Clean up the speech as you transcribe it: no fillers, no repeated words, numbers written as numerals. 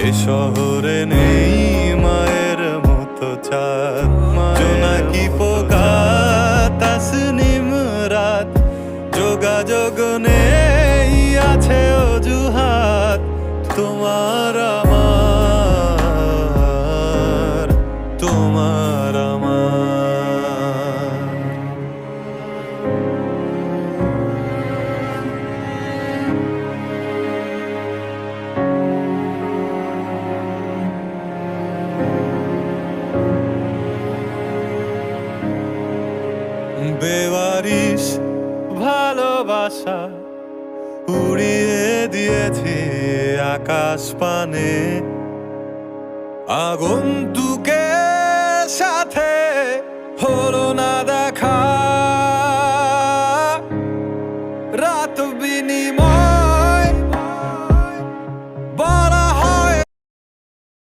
এ শহরে নেই মায়ের মতো চাঁদ, জোনাকি পোকা তাসনিম রাত, যোগাযোগ নেই আছে অজুহাত। তোমার আমার, তোমার আমার। বেওয়ারিশ ভালোবাসা উড়িয়ে দিয়েছি আকাশ পানে, আগন্তুকের সাথে হলো না দেখা।